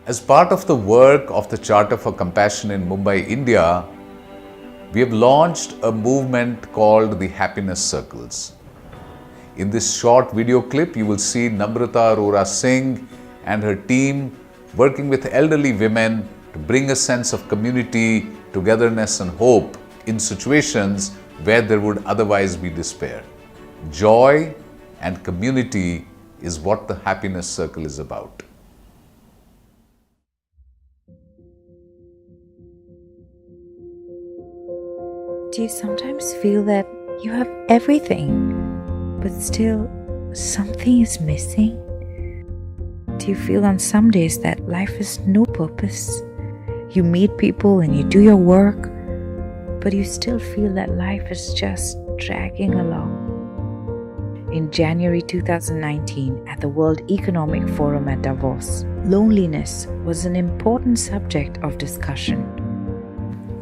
As part of the work of the Charter for Compassion in Mumbai, India, we have launched a movement called the Happiness Circles. In this short video clip, you will see Namrata Arora Singh and her team working with elderly women to bring a sense of community, togetherness and hope in situations where there would otherwise be despair. Joy and community is what the Happiness Circle is about. Do you sometimes feel that you have everything, but still something is missing? Do you feel on some days that life has no purpose? You meet people and you do your work, but you still feel that life is just dragging along. In January 2019, at the World Economic Forum at Davos, loneliness was an important subject of discussion.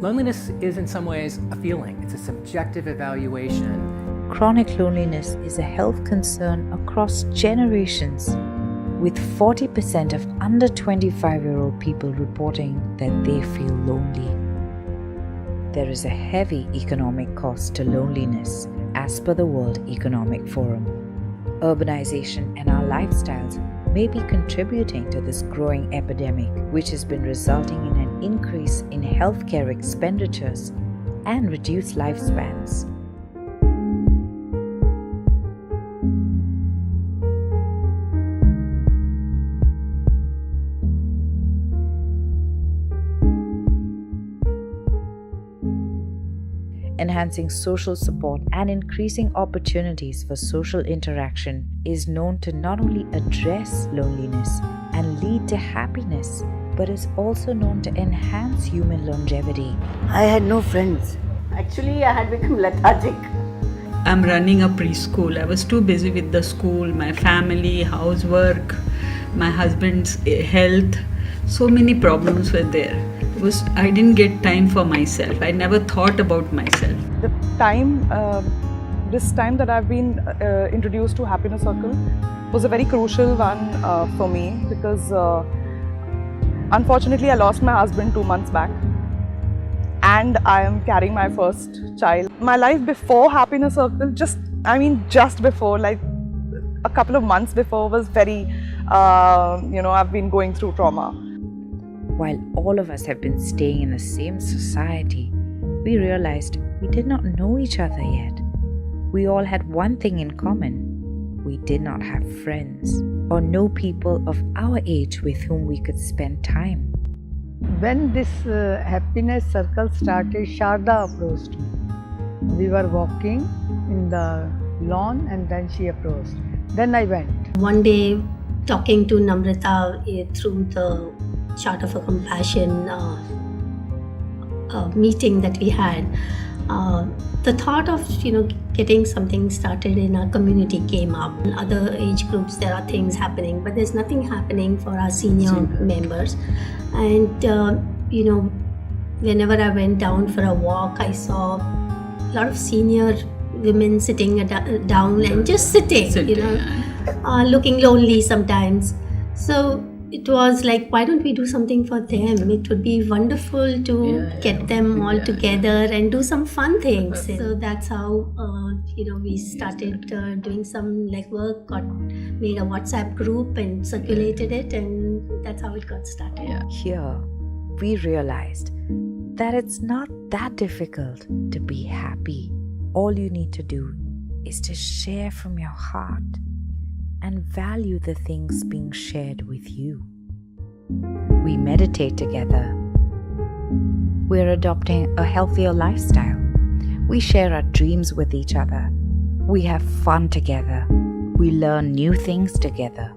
Loneliness is in some ways a feeling. It's a subjective evaluation. Chronic loneliness is a health concern across generations, with 40% of under 25-year-old people reporting that they feel lonely. There is a heavy economic cost to loneliness, as per the World Economic Forum. Urbanization and our lifestyles may be contributing to this growing epidemic, which has been resulting in an increase in healthcare expenditures and reduced lifespans. Enhancing social support and increasing opportunities for social interaction is known to not only address loneliness and lead to happiness, but is also known to enhance human longevity. I had no friends. Actually, I had become lethargic. I'm running a preschool. I was too busy with the school, my family, housework, my husband's health. So many problems were there. I didn't get time for myself. I never thought about myself. The time, this time that I've been introduced to Happiness Circle was a very crucial one for me because unfortunately I lost my husband 2 months back and I am carrying my first child. My life before Happiness Circle, just before, like a couple of months before, was very, I've been going through trauma. While all of us have been staying in the same society, we realized we did not know each other yet. We all had one thing in common. We did not have friends or know people of our age with whom we could spend time. When this Happiness Circle started, Sharda approached me. We were walking in the lawn and then she approached. Then I went. One day, talking to Namrata through the Charter for Compassion meeting that we had, the thought of getting something started in our community came up. In other age groups there are things happening, but there's nothing happening for our senior members. And whenever I went down for a walk, I saw a lot of senior women sitting down and just sitting. Looking lonely sometimes. So it was like, why don't we do something for them? It would be wonderful to get them all together and do some fun things. So that's how we started doing some legwork, made a WhatsApp group and circulated it, and that's how it got started. Here, we realized that it's not that difficult to be happy. All you need to do is to share from your heart and value the things being shared with you. We meditate together. We're adopting a healthier lifestyle. We share our dreams with each other. We have fun together. We learn new things together.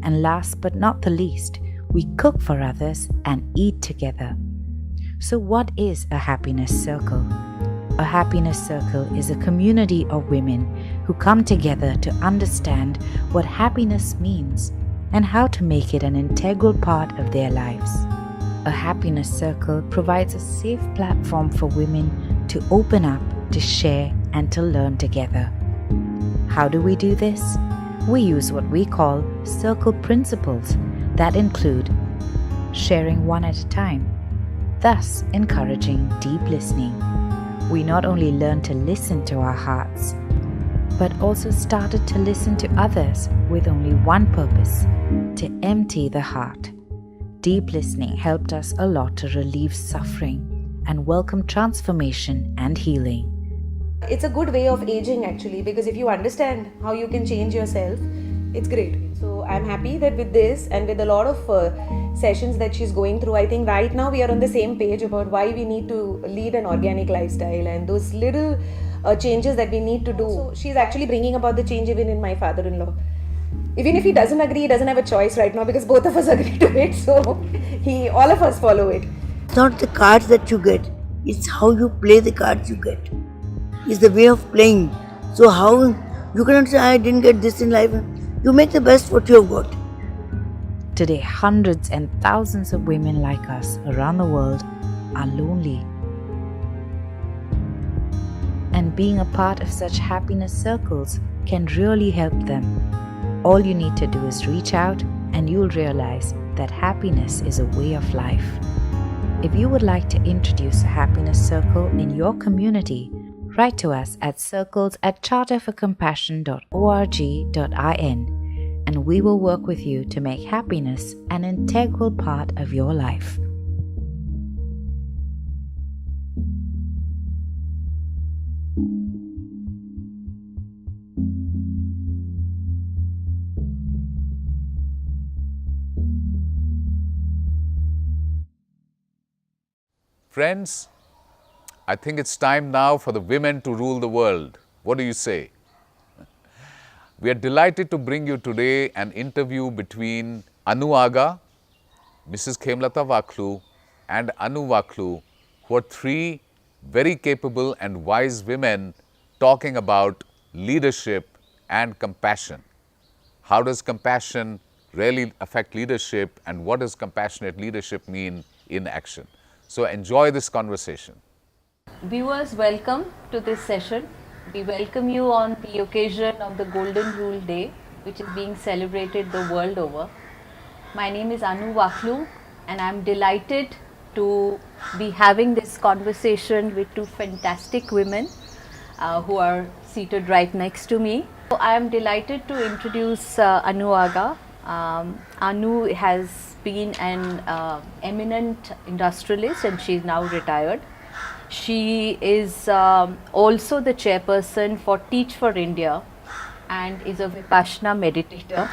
And last but not the least, we cook for others and eat together. So what is a happiness circle? A happiness circle is a community of women who come together to understand what happiness means and how to make it an integral part of their lives. A happiness circle provides a safe platform for women to open up, to share, and to learn together. How do we do this? We use what we call circle principles that include sharing one at a time, thus encouraging deep listening. We not only learned to listen to our hearts, but also started to listen to others with only one purpose: to empty the heart. Deep listening helped us a lot to relieve suffering and welcome transformation and healing. It's a good way of aging actually, because if you understand how you can change yourself, it's great. So I'm happy that with this and with a lot of sessions that she's going through, I think right now we are on the same page about why we need to lead an organic lifestyle and those little changes that we need to do. So she's actually bringing about the change even in my father-in-law. Even if he doesn't agree, he doesn't have a choice right now because both of us agree to it. So all of us follow it. It's not the cards that you get, it's how you play the cards you get. It's the way of playing. So how you cannot say I didn't get this in life. You make the best what you have got. Today, hundreds and thousands of women like us around the world are lonely. And being a part of such happiness circles can really help them. All you need to do is reach out and you'll realize that happiness is a way of life. If you would like to introduce a happiness circle in your community, write to us at circles@charterforcompassion.org.in and we will work with you to make happiness an integral part of your life. Friends, I think it's time now for the women to rule the world. What do you say? We are delighted to bring you today an interview between Anu Aga, Mrs. Khemlata Waklu and Anu Waklu, who are three very capable and wise women talking about leadership and compassion. How does compassion really affect leadership and what does compassionate leadership mean in action? So enjoy this conversation. Viewers, welcome to this session. We welcome you on the occasion of the Golden Rule Day, which is being celebrated the world over. My name is Anu Waklu and I'm delighted to be having this conversation with two fantastic women who are seated right next to me. So I am delighted to introduce Anu Aga. Anu has been an eminent industrialist and she is now retired. She is also the chairperson for Teach for India and is a Vipassana meditator.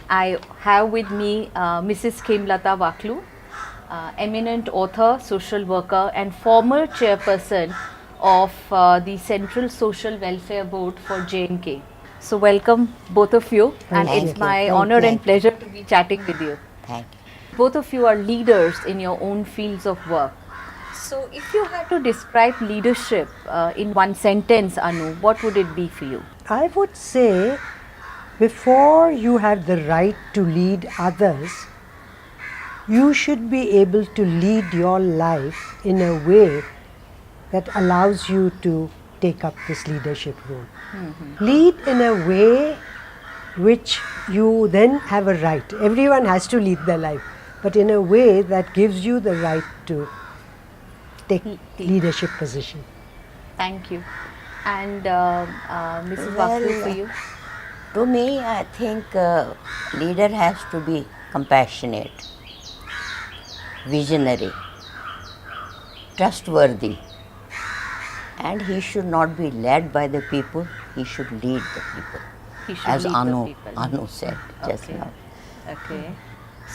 I have with me Mrs. Khemlata Waklu, eminent author, social worker and former chairperson of the Central Social Welfare Board for J&K. So welcome both of you, and it's my honor and pleasure to be chatting with you. Thank you. Both of you are leaders in your own fields of work. So if you had to describe leadership in one sentence, Anu, what would it be for you? I would say, before you have the right to lead others, you should be able to lead your life in a way that allows you to take up this leadership role. Lead in a way which you then have a right. Everyone has to lead their life, but in a way that gives you the right to take leadership position. Thank you. And Mrs. Waklu, for you? To me, I think leader has to be compassionate, visionary, trustworthy, and he should not be led by the people, he should lead the people. He should As lead the people. Anu said just Okay. now. Okay.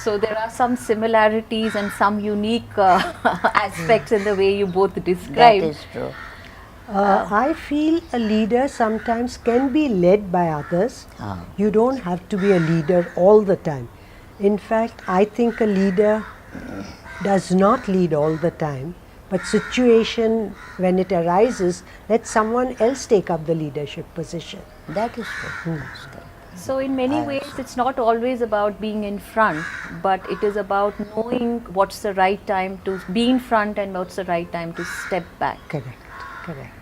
So there are some similarities and some unique aspects in the way you both describe. That is true. I feel a leader sometimes can be led by others. You don't have to be a leader all the time. In fact, I think a leader does not lead all the time, but situation when it arises, let someone else take up the leadership position. That is true. That's correct. So in many ways, it's not always about being in front, but it is about knowing what's the right time to be in front and what's the right time to step back. Correct, correct.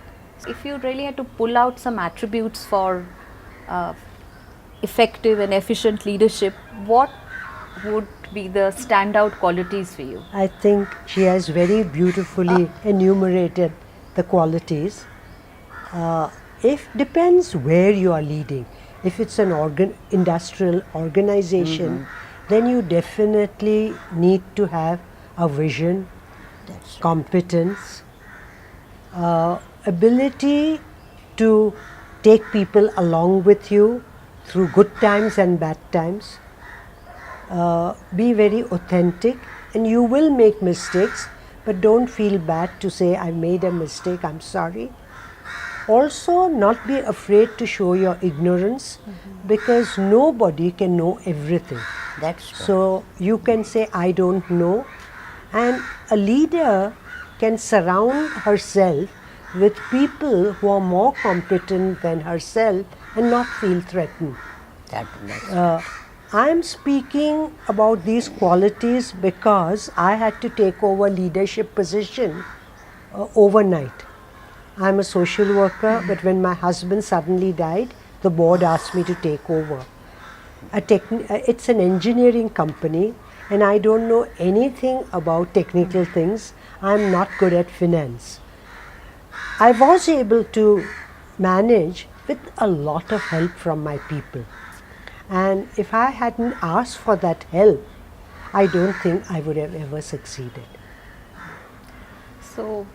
If you really had to pull out some attributes for effective and efficient leadership, what would be the standout qualities for you? I think she has very beautifully enumerated the qualities. If depends where you are leading. If it's an industrial organization, then you definitely need to have a vision, competence, ability to take people along with you through good times and bad times. Be very authentic, and you will make mistakes, but don't feel bad to say, I made a mistake, I'm sorry. Also, not be afraid to show your ignorance, because nobody can know everything. That's true. So you can say, I don't know, and a leader can surround herself with people who are more competent than herself and not feel threatened. I am speaking about these qualities because I had to take over leadership position overnight. I am a social worker, but when my husband suddenly died, the board asked me to take over. It's an engineering company, and I don't know anything about technical things. I am not good at finance. I was able to manage with a lot of help from my people. And if I hadn't asked for that help, I don't think I would have ever succeeded. So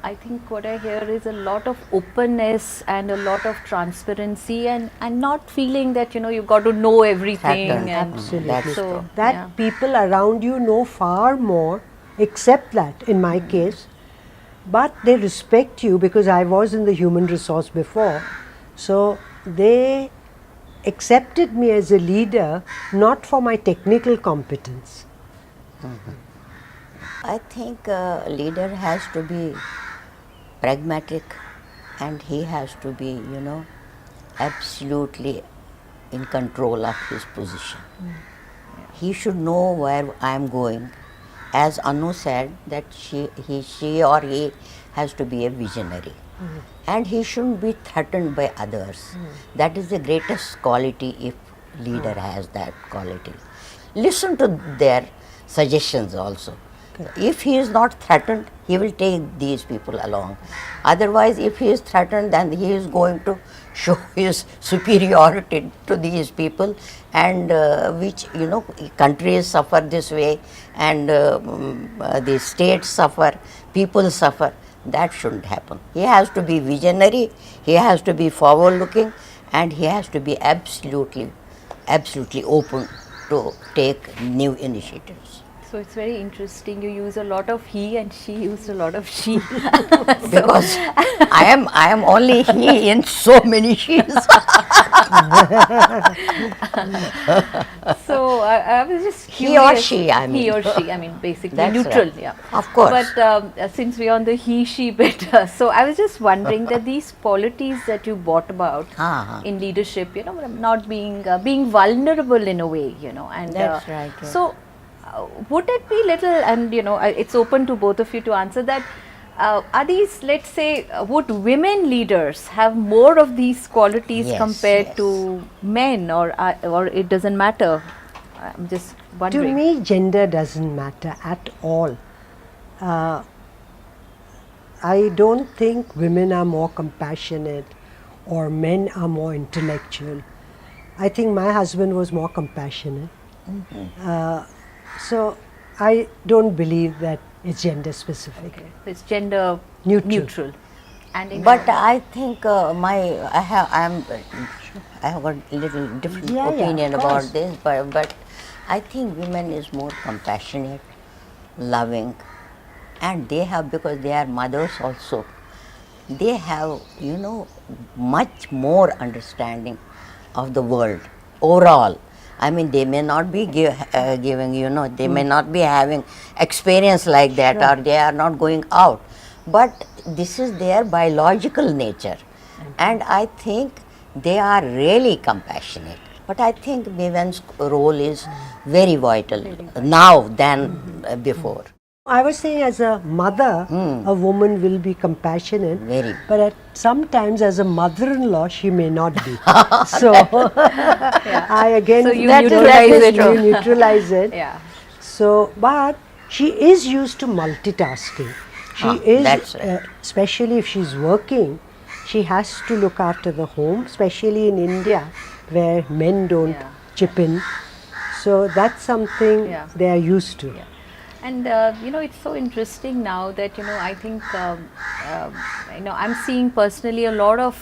I think what I hear is a lot of openness and a lot of transparency, and not feeling that you've got to know everything. And Absolutely. so That people around you know far more, except that in my case, but they respect you because I was in the human resource before. So they accepted me as a leader, not for my technical competence. I think a leader has to be pragmatic, and he has to be, absolutely in control of his position. He should know where I am going. As Anu said, that she or he has to be a visionary. And he shouldn't be threatened by others. That is the greatest quality if leader has that quality. Listen to their suggestions also. If he is not threatened, he will take these people along. Otherwise, if he is threatened, then he is going to show his superiority to these people, and which, countries suffer this way, and the states suffer, people suffer. That shouldn't happen. He has to be visionary, he has to be forward looking, and he has to be absolutely open to take new initiatives. So it's very interesting. You use a lot of he, and she used a lot of she. Because I am only he in so many she's. So I was just curious. He or she, I mean. He or she, I mean, basically That's neutral, right. yeah. Of course. But since we're on the he-she bit, so I was just wondering that these qualities that you brought about in leadership, not being vulnerable in a way, and That's right. so would it be little, and it's open to both of you to answer that. Are these, let's say, would women leaders have more of these qualities compared to men, or it doesn't matter? I'm just wondering. To me, gender doesn't matter at all. I don't think women are more compassionate or men are more intellectual. I think my husband was more compassionate. So I don't believe that it's gender specific. Okay. It's gender neutral. And But I think I have a little different opinion about this, but I think women is more compassionate, loving, and they have, because they are mothers also, they have much more understanding of the world overall. I mean, they may not be giving, they may not be having experience like that, or they are not going out, but this is their biological nature, and I think they are really compassionate. But I think women's role is very vital now than before. I was saying, as a mother, a woman will be compassionate, but sometimes as a mother-in-law, she may not be. So I again, so you neutralize it. You neutralize it. So, but she is used to multitasking. She is, that's right. especially if she's working, she has to look after the home, especially in India where men don't chip in. So that's something they are used to. And it's so interesting now that I think I'm seeing personally a lot of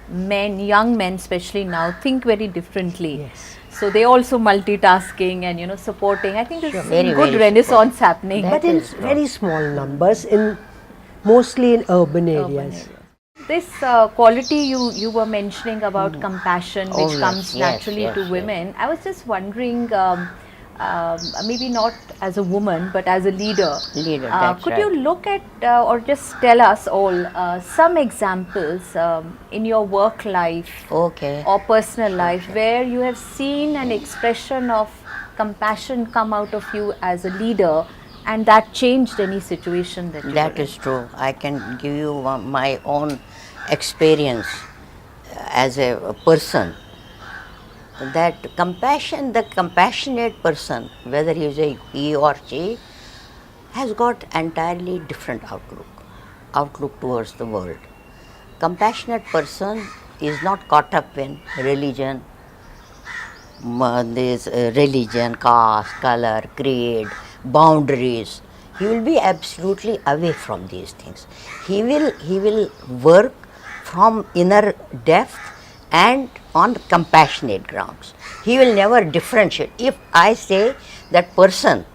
men, young men especially now, think very differently. Yes. So they also multitasking and supporting. I think there's Very, good very renaissance happening. But in very small numbers, mostly in urban areas. This quality you were mentioning about compassion, which yes, comes yes, naturally yes, to yes. women. I was just wondering, maybe not as a woman, but as a leader. That's could right. you look at or just tell us all some examples in your work life Okay. or personal life where you have seen an expression of compassion come out of you as a leader, and that changed any situation that you That were in? is true. I can give you my own experience as a person. That compassion, the compassionate person, whether he or she, has got entirely different outlook towards the world. Compassionate person is not caught up in religion, religion, caste, color, creed, boundaries. He will be absolutely away from these things. He will work from inner depth and on compassionate grounds. He will never differentiate. If I say that person,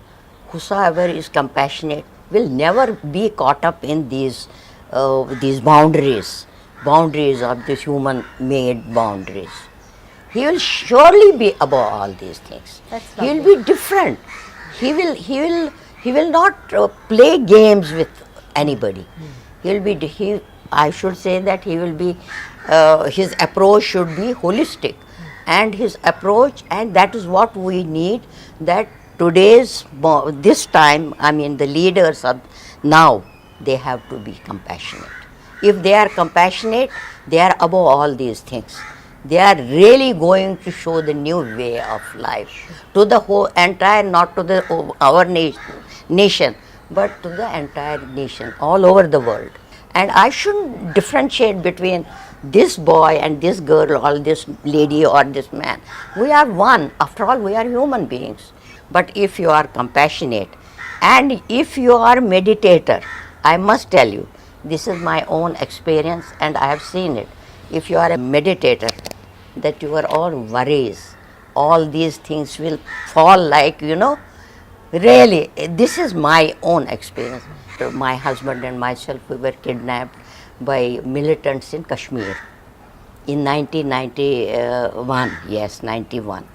whosoever is compassionate, will never be caught up in these boundaries of the human-made boundaries. He will surely be above all these things. He will be different. He will not play games with anybody. I should say that he will be. His approach should be holistic, and his approach, and that is what we need. That this time, I mean, the leaders of now, they have to be compassionate. If they are compassionate, they are above all these things. They are really going to show the new way of life to the whole entire, not to our nation, but to the entire nation, all over the world. And I shouldn't differentiate between this boy and this girl or this lady or this man. We are one. After all, we are human beings. But if you are compassionate and if you are meditator, I must tell you, this is my own experience and I have seen it. If you are a meditator, that your all worries, all these things will fall like, really, this is my own experience. My husband and myself, we were kidnapped by militants in Kashmir in 1991, yes, 91.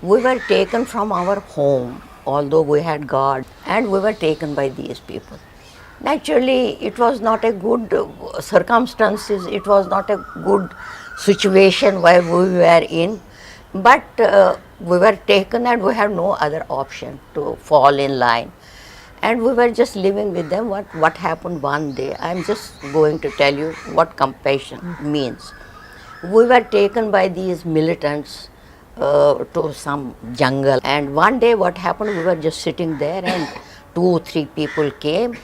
We were taken from our home, although we had God, and we were taken by these people. Naturally, it was not a good circumstances, it was not a good situation where we were in, but we were taken and we had no other option to fall in line. And we were just living with them. What happened one day, I'm just going to tell you what compassion means. We were taken by these militants to some jungle, and one day what happened, we were just sitting there and 2-3 people came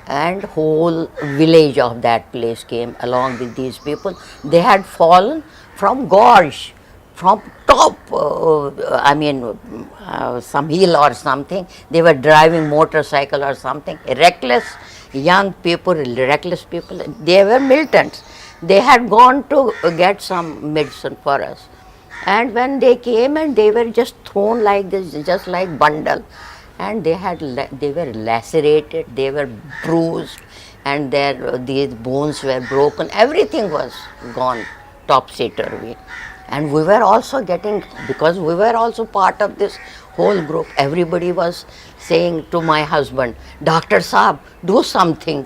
and whole village of that place came along with these people. They had fallen from gorge, from top, some hill or something. They were driving motorcycle or something. Reckless young people, reckless people. They were militants. They had gone to get some medicine for us. And when they came and they were just thrown like this, just like bundle. And they were lacerated, they were bruised, and these bones were broken. Everything was gone topsy-turvy. And we were also because we were also part of this whole group, everybody was saying to my husband, Dr. Saab, do something.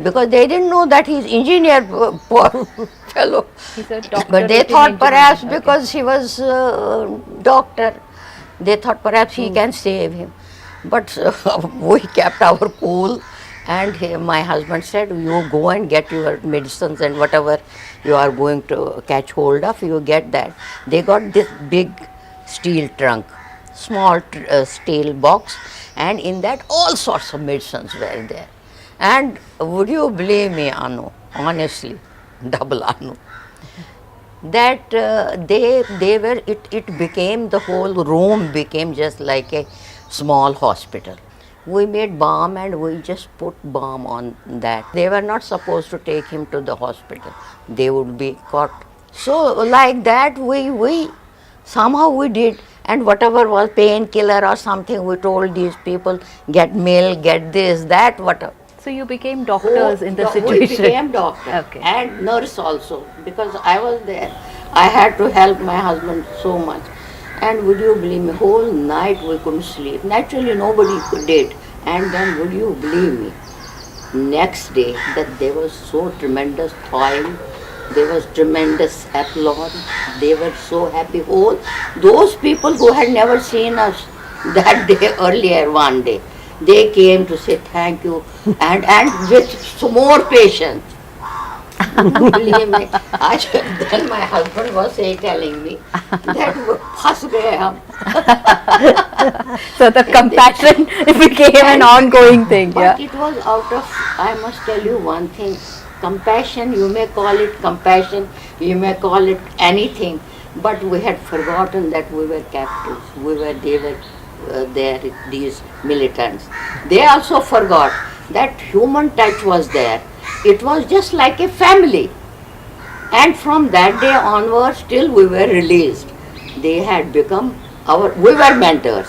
Because they didn't know that he's engineer, poor fellow. He's a doctor. But they thought perhaps because he was doctor, they thought perhaps he can save him. But we kept our cool, and my husband said, you go and get your medicines and whatever you are going to catch hold of, you get that. They got this big steel trunk, small steel box, and in that all sorts of medicines were there. And would you believe me, Anu, honestly, double Anu, that they were, it became, the whole room became just like a small hospital. We made balm and we just put balm on that. They were not supposed to take him to the hospital. They would be caught. So like that we somehow we did, and whatever was painkiller or something, we told these people, get milk, get this, that, whatever. So you became doctors in the We situation. became doctor Okay. and nurse also, because I was there. I had to help my husband so much. And would you believe me, whole night we couldn't sleep. Naturally nobody did. And then would you believe me, next day that there was so tremendous toil, there was tremendous applause, they were so happy. All those people who had never seen us that day earlier one day, they came to say thank you, and with some more patience. Believe me, then my husband was telling me that फंस गए हम. So the compassion became an ongoing thing. But Yeah. it was out of, I must tell you one thing, compassion, you may call it compassion, you may call it anything, but we had forgotten that we were captives. They were there, these militants. They also forgot that human touch was there. It was just like a family. And from that day onwards till we were released, they had become we were mentors.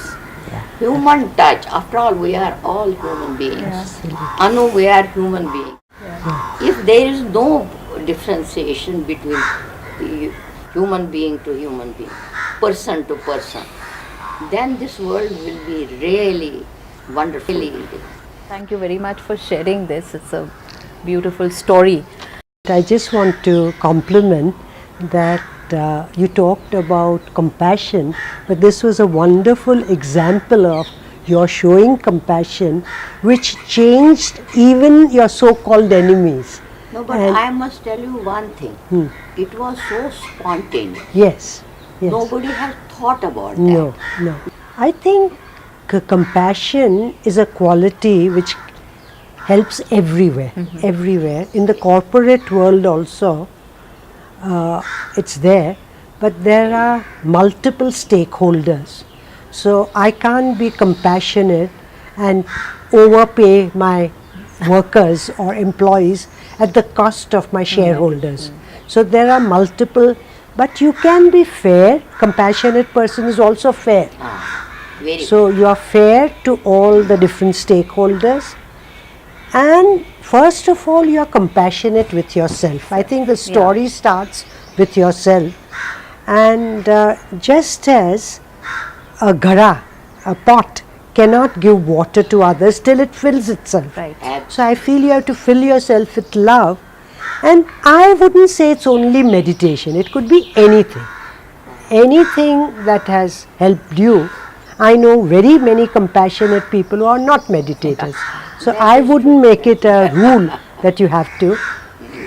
Human touch. After all, we are all human beings. Anu, we are human beings. If there is no differentiation between human being to human being, person to person, then this world will be really wonderfully. Thank you very much for sharing this. It's a beautiful story. I just want to compliment that you talked about compassion, but this was a wonderful example of your showing compassion, which changed even your so-called enemies. No, but And- I must tell you one thing. It was so spontaneous. Yes, yes. Nobody has thought about that. No, no. I think compassion is a quality which helps everywhere, everywhere. In the corporate world also, it's there, but there are multiple stakeholders. So I can't be compassionate and overpay my workers or employees at the cost of my shareholders. So there are multiple, but you can be fair. Compassionate person is also fair. Very So you are fair to all the different stakeholders, and first of all you are compassionate with yourself. I think the story starts with yourself, and just as a ghara, a pot, cannot give water to others till it fills itself. Right. So I feel you have to fill yourself with love, and I wouldn't say it's only meditation, it could be anything. Anything that has helped you. I know very many compassionate people who are not meditators. So I wouldn't make it a rule that you have to,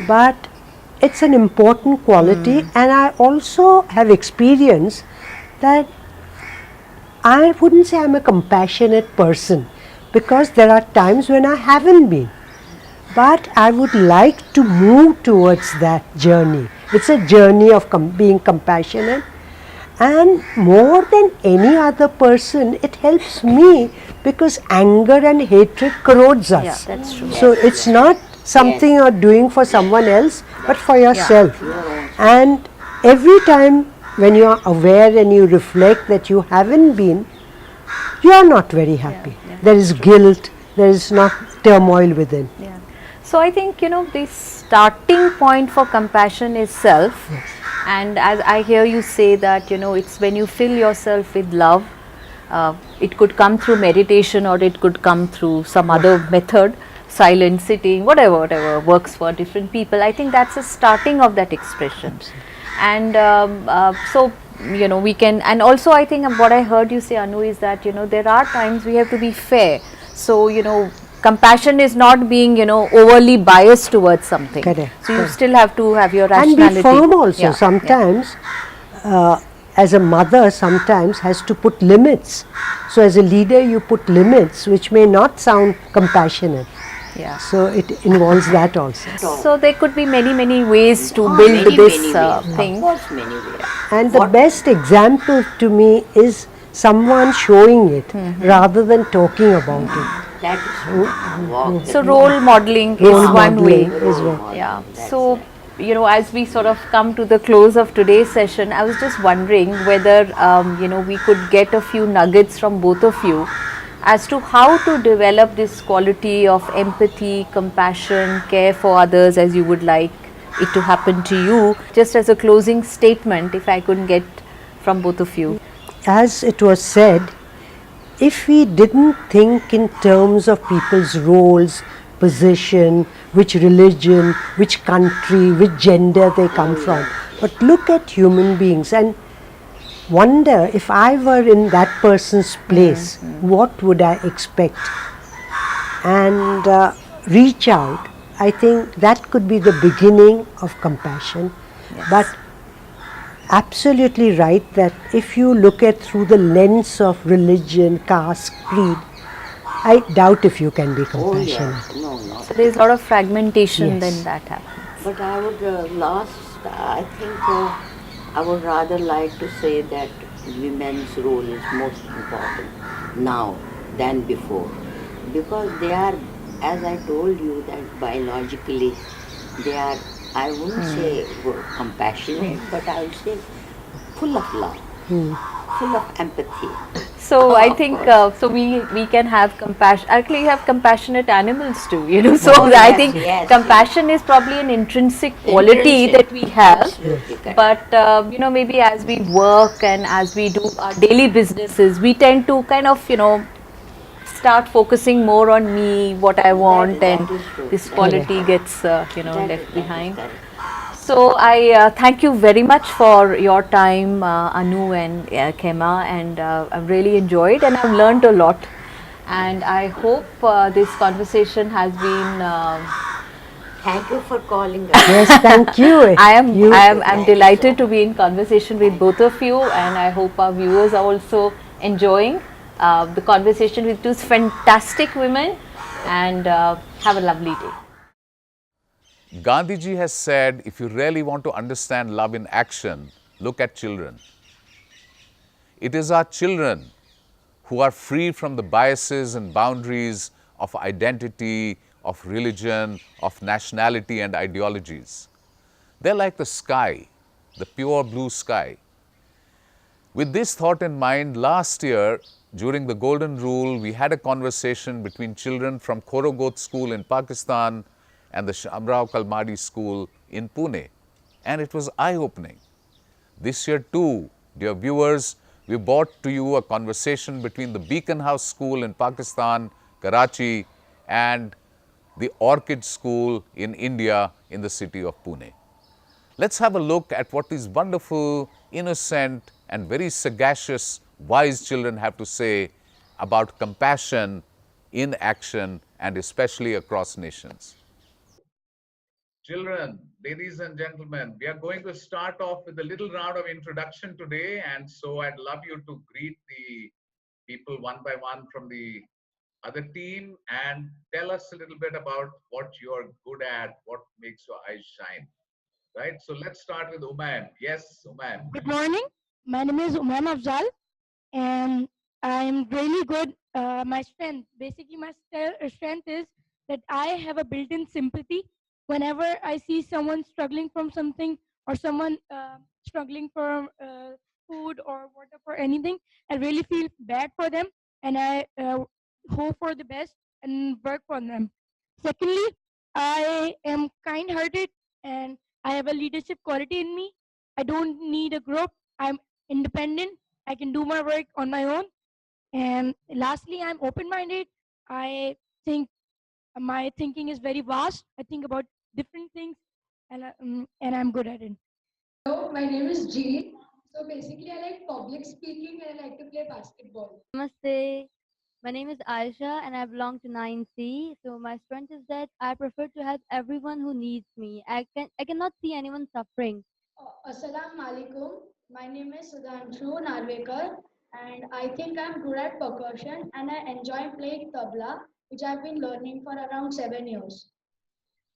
but it's an important quality, and I also have experienced that I wouldn't say I'm a compassionate person, because there are times when I haven't been. But I would like to move towards that journey. It's a journey of being compassionate, and more than any other person, it helps me, because anger and hatred corrodes us. Yeah, that's true. So it's not something you're doing for someone else, but for yourself. And every time when you are aware and you reflect that you haven't been, you are not very happy. There is guilt, there is not turmoil within. Yeah. So I think, the starting point for compassion is self. And as I hear you say that, it's when you fill yourself with love. It could come through meditation, or it could come through some other method, silent sitting, whatever works for different people. I think that's a starting of that expression. And so, we can, and also I think what I heard you say, Anu, is that, there are times we have to be fair. So, compassion is not being, overly biased towards something. Correct. So you still have to have your And rationality. be firm also. Yeah, Sometimes as a mother sometimes has to put limits. So as a leader you put limits which may not sound compassionate. Yeah. So it involves that also. So there could be many ways to build many, this many ways. thing. Of course, many ways. And the best example to me is someone showing it rather than talking about it. That is true. Walk. So role modeling Role is one way. modeling is one. Yeah. So, you know, as we sort of come to the close of today's session, I was just wondering whether, you know, we could get a few nuggets from both of you as to how to develop this quality of empathy, compassion, care for others as you would like it to happen to you. Just as a closing statement, if I could get from both of you. As it was said, if we didn't think in terms of people's roles, position, which religion, which country, which gender they come from, but look at human beings and wonder if I were in that person's place, what would I expect? And reach out. I think that could be the beginning of compassion. But absolutely right that if you look at through the lens of religion, caste, creed, I doubt if you can be Oh, compassionate. yes. No, not. So there's a lot of fragmentation Yes. then that happens. But I would I think I would rather like to say that women's role is most important now than before, because they are, as I told you, that biologically they are, I wouldn't say compassionate, but I would say full of love, full of empathy. So I think so we can have compassion. Actually, have compassionate animals too. You know, so I yes, think yes, compassion is probably an intrinsic quality Intrinsic. that we have. Absolutely correct. But you know, maybe as we work and as we do our daily businesses, we tend to kind of start focusing more on me, what I want, that and is true. this quality gets That left is behind. correct. So I thank you very much for your time, Anu and Khema, and I've really enjoyed and I've learned a lot. And I hope this conversation has been. Thank you for calling us. Yes, thank you. I'm delighted to be in conversation with both of you, and I hope our viewers are also enjoying the conversation with two fantastic women. And have a lovely day. Gandhiji has said, if you really want to understand love in action, look at children. It is our children who are free from the biases and boundaries of identity, of religion, of nationality and ideologies. They're like the sky, the pure blue sky. With this thought in mind, last year, during the Golden Rule, we had a conversation between children from Khorogoth School in Pakistan and the Shamrao Kalmadi School in Pune, and it was eye-opening. This year too, dear viewers, we brought to you a conversation between the Beacon House School in Pakistan, Karachi, and the Orchid School in India in the city of Pune. Let's have a look at what these wonderful, innocent, and very sagacious, wise children have to say about compassion in action and especially across nations. Children, ladies and gentlemen, we are going to start off with a little round of introduction today, and so I'd love you to greet the people one by one from the other team and tell us a little bit about what you're good at, what makes your eyes shine. Right? So let's start with Umayam. Yes, Umayam. Good morning. My name is Umayam Afzal, and I'm really good. My strength, basically, my strength is that I have a built-in sympathy. Whenever I see someone struggling from something or someone struggling for food or water for anything, I really feel bad for them, and I hope for the best and work for them. Secondly, I am kind-hearted and I have a leadership quality in me. I don't need a group. I'm independent. I can do my work on my own. And lastly, I'm open-minded. I think my thinking is very vast. I think about different things, and I'm good at it. Hello, my name is Jane. So basically, I like public speaking and I like to play basketball. Namaste. My name is Aisha and I belong to 9C. So my strength is that I prefer to help everyone who needs me. I cannot see anyone suffering. Assalamu alaikum. My name is Sudhanshu Narvekar, and I think I'm good at percussion and I enjoy playing tabla, which I've been learning for around 7 years.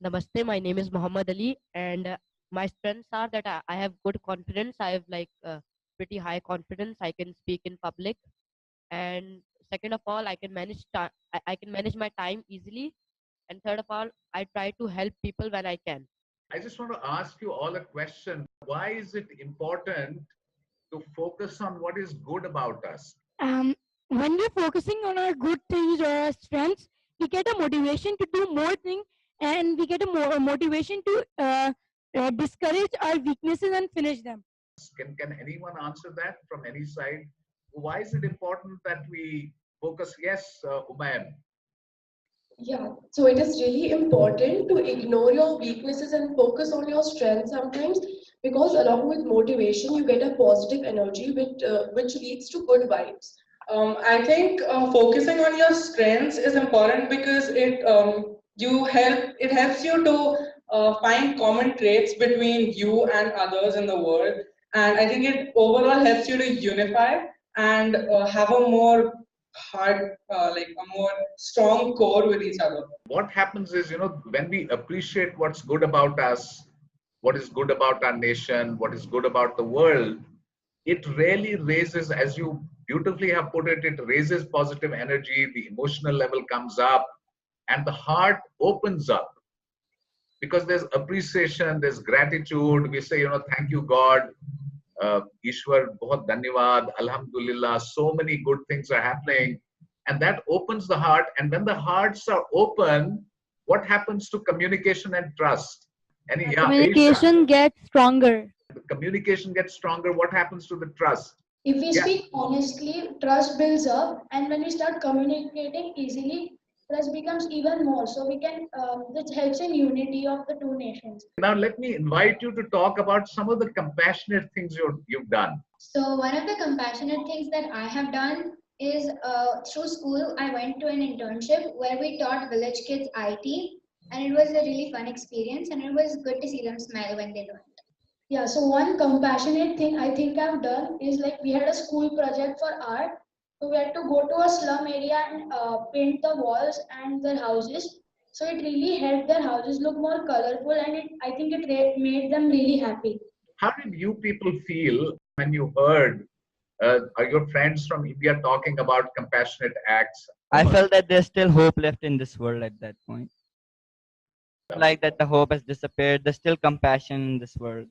Namaste, my name is Muhammad Ali, and my strengths are that I have good confidence. I have pretty high confidence. I can speak in public, and second of all, I can manage I can manage my time easily, and third of all, I try to help people when I can. I just want to ask you all a question. Why is it important to focus on what is good about us? When we're focusing on our good things or our strengths, we get a motivation to do more things, and we get a more motivation to discourage our weaknesses and finish them. Can anyone answer that from any side? Why is it important that we focus? Yes, Umayyan. Yeah, so it is really important to ignore your weaknesses and focus on your strengths sometimes, because along with motivation, you get a positive energy which leads to good vibes. I think focusing on your strengths is important because it helps you to find common traits between you and others in the world, and I think it overall helps you to unify and have a more like a more strong core with each other. What happens is, when we appreciate what's good about us, what is good about our nation, what is good about the world, it really raises, as you beautifully have put it, it raises positive energy, the emotional level comes up, and the heart opens up. Because there's appreciation, there's gratitude. We say, thank you, God. Ishwar, bahut dhanyavad, alhamdulillah, so many good things are happening, and that opens the heart. And when the hearts are open, what happens to communication and trust? Communication gets stronger. The communication gets stronger. What happens to the trust? If we speak honestly, trust builds up, and when we start communicating easily, trust becomes even more. So we can, this helps in unity of the two nations. Now let me invite you to talk about some of the compassionate things you've done. So one of the compassionate things that I have done is through school, I went to an internship where we taught village kids IT, and it was a really fun experience, and it was good to see them smile when they learned. Yeah, so one compassionate thing I think I've done is like we had a school project for art. So we had to go to a slum area and paint the walls and their houses. So it really helped their houses look more colorful, and I think it made them really happy. How did you people feel when you heard your friends from India talking about compassionate acts? I felt that there's still hope left in this world at that point. Like that the hope has disappeared, there's still compassion in this world.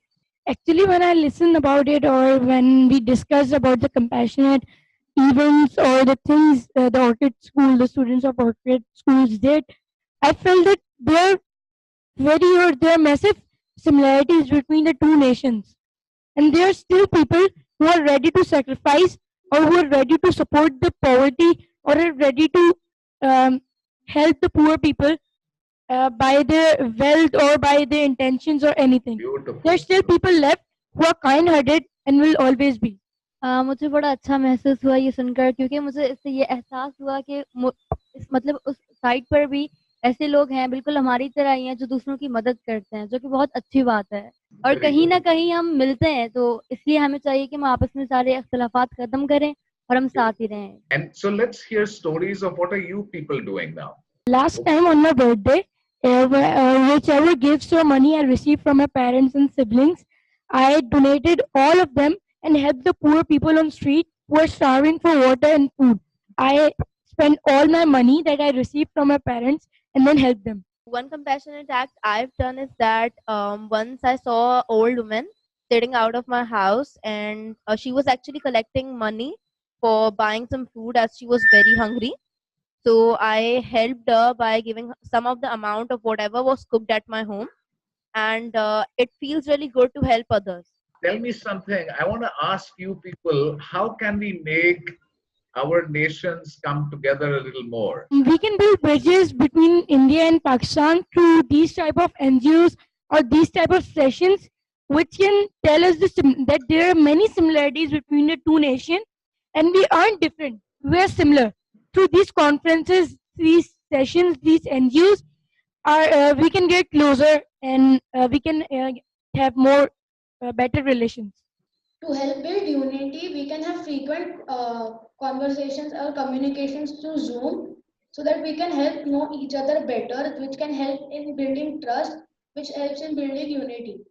Actually, when I listen about it, or when we discuss about the compassionate events or the things the Orchid School, the students of Orchid schools did, I felt that there are massive similarities between the two nations, and there are still people who are ready to sacrifice, or who are ready to support the poverty, or are ready to help the poor people by their wealth or by their intentions or anything. There are still people left who are kind-hearted and will always be. मुझे बड़ा अच्छा महसूस हुआ ये सुनकर, क्योंकि मुझे इससे ये एहसास हुआ कि मतलब उस साइड पर भी ऐसे लोग हैं बिल्कुल हमारी तरह ही हैं जो दूसरों की मदद करते हैं, जो कि बहुत अच्छी बात है। और कहीं ना कहीं हम मिलते हैं, तो इसलिए हमें चाहिए कि हम आपस में सारे इख्तिलाफात खत्म करें और हम साथ ही रहें। And so let's hear stories of what are you people doing now. Last time on my birthday, whichever gifts or money I received from my parents and siblings, I donated all of them and helped the poor people on street who are starving for water and food. I spent all my money that I received from my parents and then helped them. One compassionate act I've done is that once I saw an old woman sitting out of my house, and she was actually collecting money for buying some food as she was very hungry. So I helped her by giving some of the amount of whatever was cooked at my home, and it feels really good to help others. Tell me something. I want to ask you people, how can we make our nations come together a little more? We can build bridges between India and Pakistan through these type of NGOs or these type of sessions, which can tell us that there are many similarities between the two nations, and we aren't different. We are similar. Through these conferences, these sessions, these NGOs, we can get closer, and we can have more better relations. To help build unity, we can have frequent conversations or communications through Zoom so that we can help know each other better, which can help in building trust, which helps in building unity.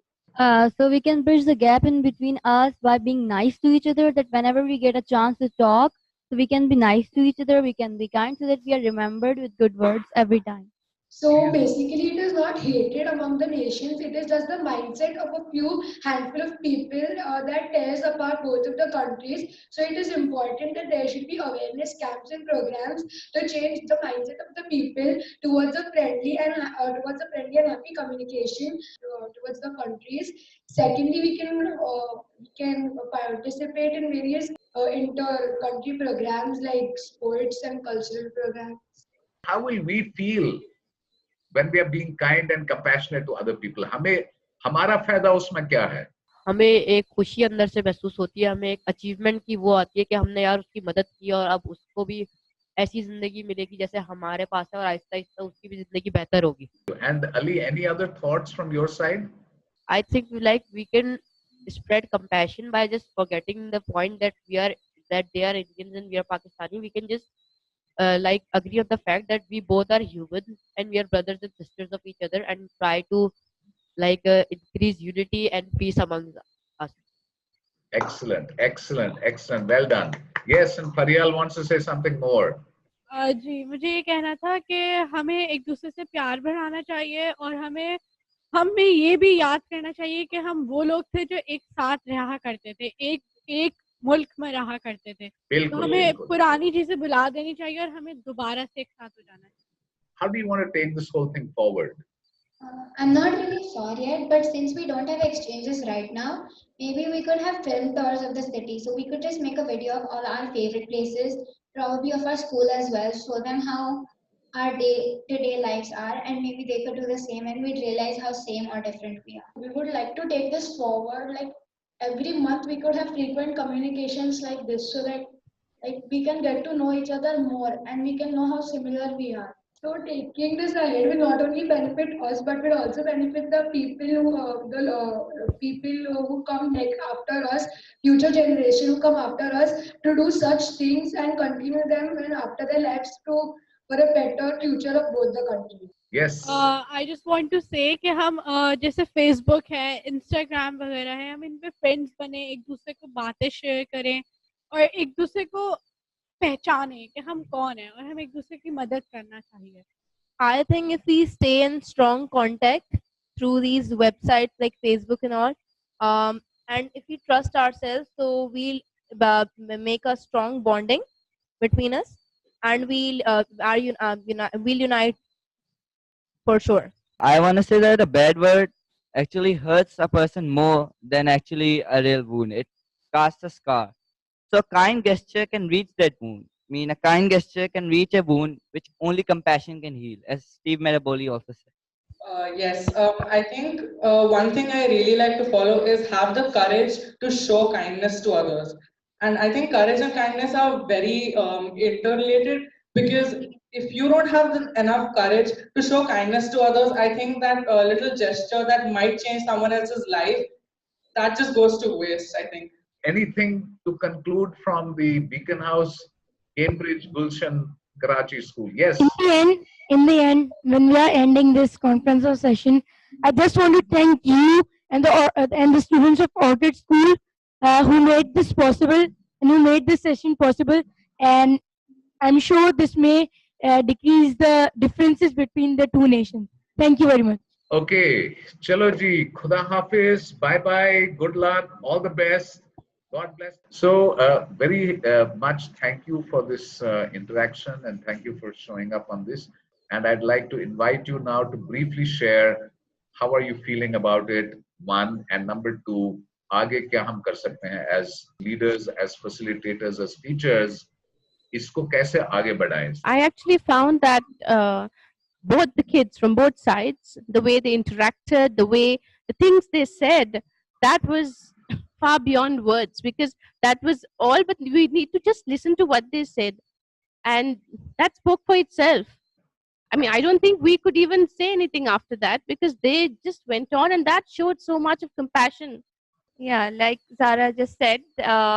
So we can bridge the gap in between us by being nice to each other, that whenever we get a chance to talk, so we can be nice to each other, we can be kind, so that we are remembered with good words every time. So basically, it is not hatred among the nations. It is just the mindset of a few handful of people that tears apart both of the countries. So it is important that there should be awareness camps and programs to change the mindset of the people towards a friendly and happy communication towards the countries. Secondly, we can participate in various inter-country programs like sports and cultural programs. How will we feel when we are being kind and compassionate to other people? हमें हमारा फायदा उसमें क्या है? हमें एक खुशी अंदर से महसूस होती है, हमें एक अचीवमेंट की वो आती है कि हमने यार उसकी मदद की और अब उसको भी ऐसी जिंदगी मिलेगी जैसे हमारे पास है और आहिस्ता आहिस्ता उसकी भी जिंदगी बेहतर होगी. And Ali, any other thoughts from your side? I think we can spread compassion by just forgetting the point that they are Indians and we are Pakistani. We can just agree on the fact that we both are human and we are brothers and sisters of each other and try to increase unity and peace among us. Excellent, excellent, excellent. Well done. Yes, and Pariyal wants to say something more. जी मुझे ये कहना था कि हमें एक दूसरे से प्यार बढ़ाना चाहिए और हमें ये भी याद करना चाहिए कि हम वो लोग थे जो एक साथ रहा करते थे, एक मुल्क में रहा करते थे. तो हमें पुरानी चीजें भुला देनी चाहिए और हमें दोबारा से एक साथ हो जाना चाहिए. How do you want to take this whole thing forward? I'm not really sure yet, but since we don't have exchanges right now, maybe we could have film tours of the city. So we could just make a video of all our favorite places, probably of our school as well, show them how our day-to-day lives are, and maybe they could do the same and we'd realize how same or different we are. We would like to take this forward, like every month we could have frequent communications like this so that we can get to know each other more and we can know how similar we are. So taking this ahead will not only benefit us, but will also benefit the people who come after us, future generation who come after us, to do such things and continue them and after their lives for a better future of both the countries. Yes. I just want to say कि हम जैसे Facebook है, Instagram वगैरह है, हम इन पे friends बने, एक दूसरे को बातें शेयर करें और एक दूसरे को पहचाने कि हम कौन हैं और हम एक दूसरे की मदद करना चाहिए. I think if we stay in strong contact through these websites like Facebook and all, and if we trust ourselves, so we'll make a strong bonding between us, and we'll unite for sure. I want to say that a bad word actually hurts a person more than actually a real wound. It casts a scar. So a kind gesture can reach that wound. I mean, a kind gesture can reach a wound which only compassion can heal, as Steve Maraboli also said. Yes, I think one thing I really like to follow is have the courage to show kindness to others. And I think courage and kindness are very interrelated, because if you don't have enough courage to show kindness to others, I think that little gesture that might change someone else's life, that just goes to waste, I think. Anything to conclude from the Beacon House, Cambridge, Gulshan, Karachi School? Yes. In the end, when we are ending this conference or session, I just want to thank you and the students of Orchid School who made this possible and who made this session possible. And I'm sure this may decrease the differences between the two nations. Thank you very much. Okay. Chalo ji. Khuda Hafiz. Bye-bye. Good luck. All the best. God bless. So very much thank you for this interaction and thank you for showing up on this. And I'd like to invite you now to briefly share how are you feeling about it, one, and number two, आगे क्या हम कर सकते हैं as leaders, as facilitators, as teachers, इसको कैसे आगे बढ़ाएं? I actually found that both the kids from both sides, the way they interacted, the things they said, that was far beyond words, because that was all, but we need to just listen to what they said, and that spoke for itself. I mean, I don't think we could even say anything after that, because they just went on, and that showed so much of compassion. Yeah, like Zara just said,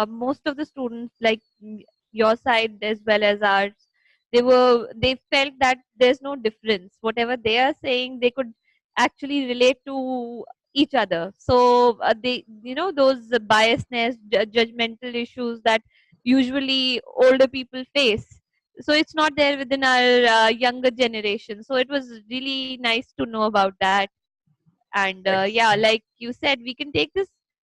most of the students, like your side as well as ours, they felt that there's no difference. Whatever they are saying, they could actually relate to each other. So they, those biasness, judgmental issues that usually older people face. So it's not there within our younger generation. So it was really nice to know about that. And yeah, like you said, we can take this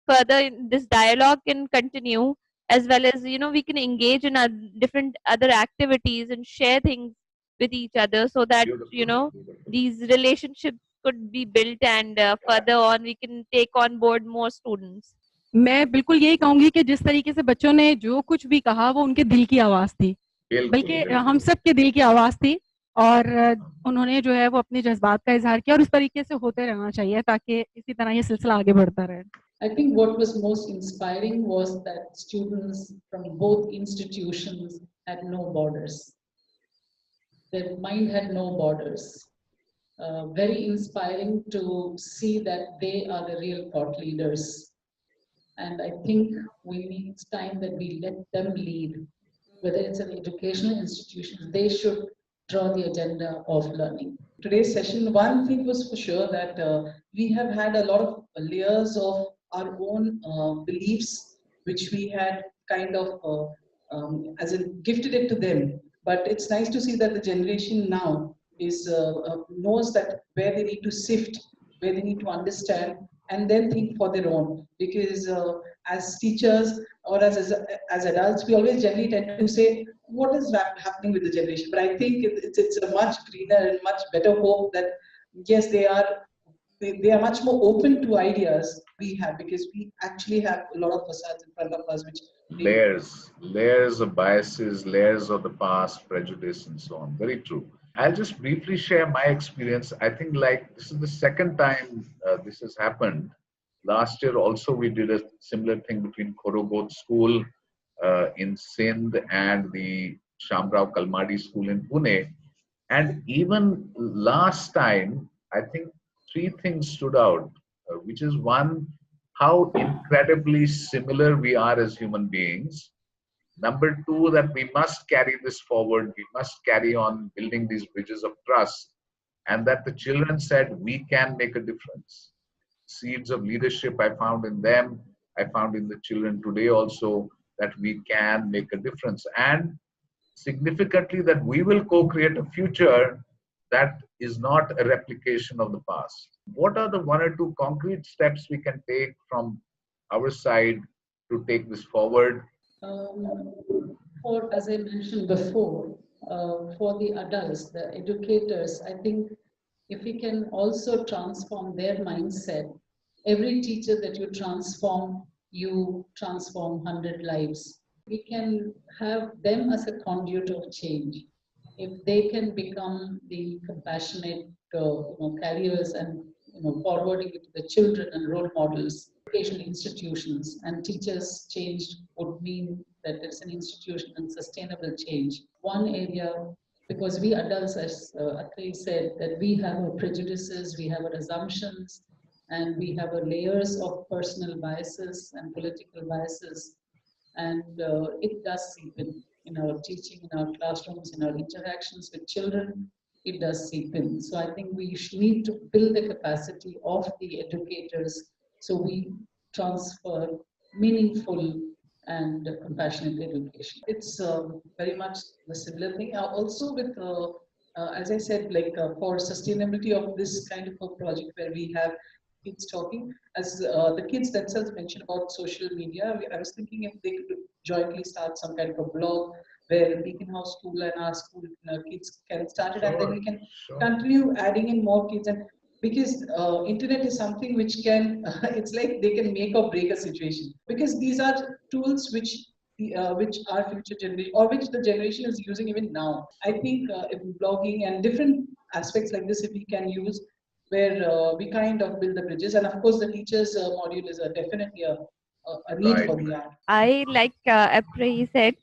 further. This dialogue can continue, as well as we can engage in different other activities and share things with each other, so that these relationships could be built, and further on we can take on board more students. मैं बिल्कुल यही कहूंगी कि जिस तरीके से बच्चों ने जो कुछ भी कहा वो उनके दिल की आवाज थी, बल्कि हम सब के दिल की आवाज थी, और उन्होंने जो है वो अपने जज्बात का इजहार किया, और इस तरीके से होते रहना चाहिए ताकि इसी तरह ये सिलसिला आगे बढ़ता रहे. I think what was most inspiring was that students from both institutions had no borders. Their mind had no borders. Very inspiring to see that they are the real thought leaders. And I think it's time that we let them lead. Whether it's an educational institution, they should draw the agenda of learning. Today's session, one thing was for sure that we have had a lot of layers of our own beliefs, which we had kind of as in gifted it to them. But it's nice to see that the generation now is knows that where they need to sift, where they need to understand, and then think for their own. Because as teachers or as adults, we always generally tend to say, what is happening with the generation? But I think it's a much greener and much better hope that yes, they are much more open to ideas we have, because we actually have a lot of facades in front of us, which layers of biases, layers of the past, prejudice, and so on. Very true. I'll just briefly share my experience. I think like this is the second time this has happened. Last year also we did a similar thing between Khorogod School in Sindh and the Shamrao Kalmadi School in Pune. And even last time, I think three things stood out, which is one, how incredibly similar we are as human beings. Number two, that we must carry this forward. We must carry on building these bridges of trust. And that the children said, we can make a difference. Seeds of leadership I found in them. I found in the children today also that we can make a difference. And significantly that we will co-create a future that is not a replication of the past. What are the one or two concrete steps we can take from our side to take this forward? As I mentioned before, for the adults, the educators, I think if we can also transform their mindset, every teacher that you transform 100 lives. We can have them as a conduit of change. If they can become the compassionate carriers and forwarding it to the children and role models, educational institutions and teachers changed would mean that it's an institution and sustainable change. One area, because we adults, as Atrey said, that we have our prejudices, we have our assumptions, and we have our layers of personal biases and political biases, and it does seep in our teaching, in our classrooms, in our interactions with children. It does seep in. So I think we need to build the capacity of the educators so we transfer meaningful and compassionate education. It's very much the similar thing. Also with, as I said, like for sustainability of this kind of a project where we have kids talking, as the kids themselves mentioned about social media, I was thinking if they could jointly start some kind of a blog where Beacon House School and our school kids can start it, and then we can continue adding in more kids. And because internet is something which can, it's like they can make or break a situation, because these are tools which our future generation, or which the generation is using even now. I think if blogging and different aspects like this, if we can use, where we kind of build the bridges, and of course the teachers module is definitely a need for the art. I like April said,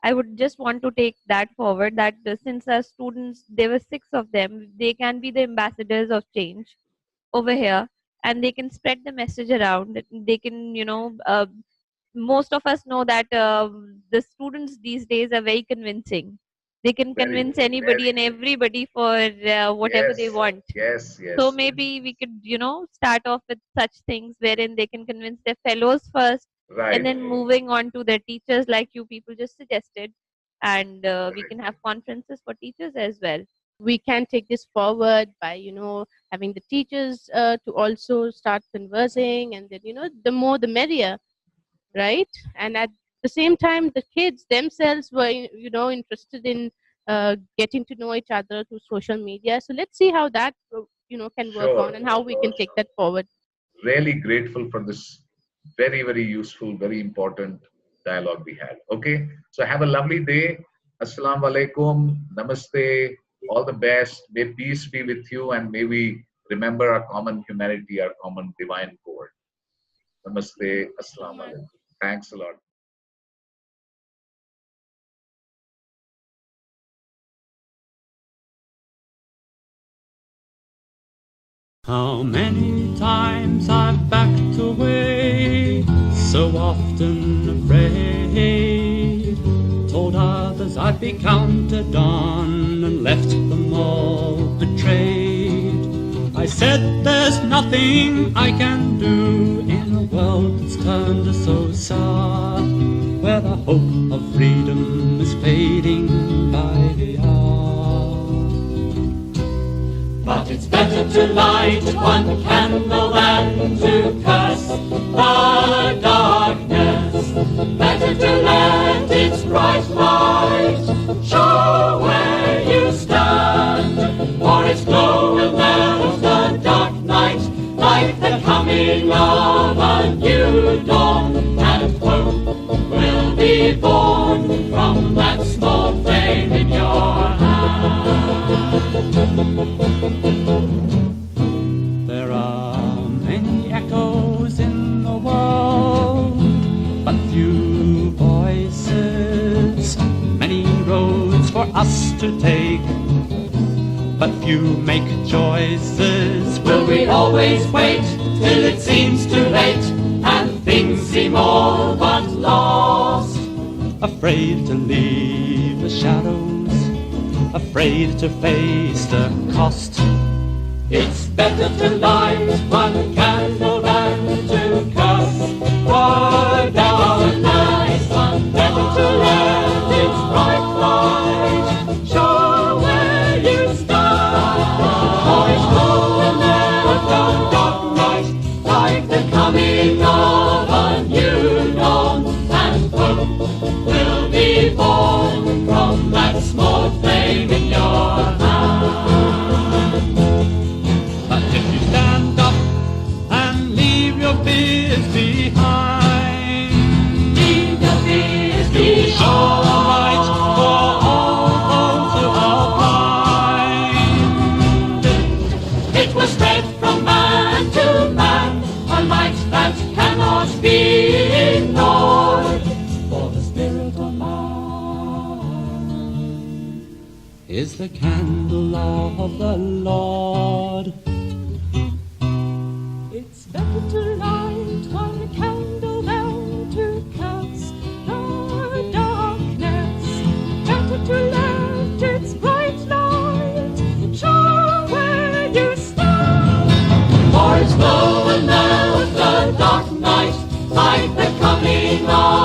I would just want to take that forward, that since our students, there were 6 of them, they can be the ambassadors of change over here. and they can spread the message around. They can, most of us know that the students these days are very convincing. They can convince anybody and everybody for whatever they want. Yes. So maybe we could, start off with such things wherein they can convince their fellows first, Right. and then moving on to their teachers, like you people just suggested, and we can have conferences for teachers as well. We can take this forward by having the teachers to also start conversing, and then the more the merrier, right? And at the same time, the kids themselves were interested in getting to know each other through social media. So let's see how that can work Sure, on, and how we can take that forward. Really grateful for this very, very useful, very important dialogue we had. Okay, so have a lovely day. Assalamu alaikum, namaste, all the best. May peace be with you, and may we remember our common humanity, our common divine core. Namaste, assalamu alaikum. Thanks a lot. How many times I've backed away, so often afraid, told others I'd be counted on and left them all betrayed. I said there's nothing I can do in a world that's turned us so sour, where the hope of freedom is fading by the hour. But it's better to light one candle than to curse the darkness. Better to let its bright light show where you stand, for its glow will melt the dark night like the coming of a new dawn, and hope will be born from that small flame in your hand. There are many echoes in the world, but few voices, many roads for us to take, but few make choices. Will we always wait till it seems too late and things seem all but lost? Afraid to leave the shadows, afraid to face the cost. It's better to light one candle than to curse the darkness. Better to let its bright light show where you stand, for its glow will melt the dark night like the coming of a new dawn, and hope will be born from that small flame in your hand. But if you stand up and leave your fears behind, leave your fears behind, show the light for all those who are blind. It was spread from man to man, a light that cannot be ignored, for the spirit of man is the candle of the Lord. It's better to light one candle than to cast the darkness. Better to let its bright light show where you stand, for its glow will melt the dark night like the coming of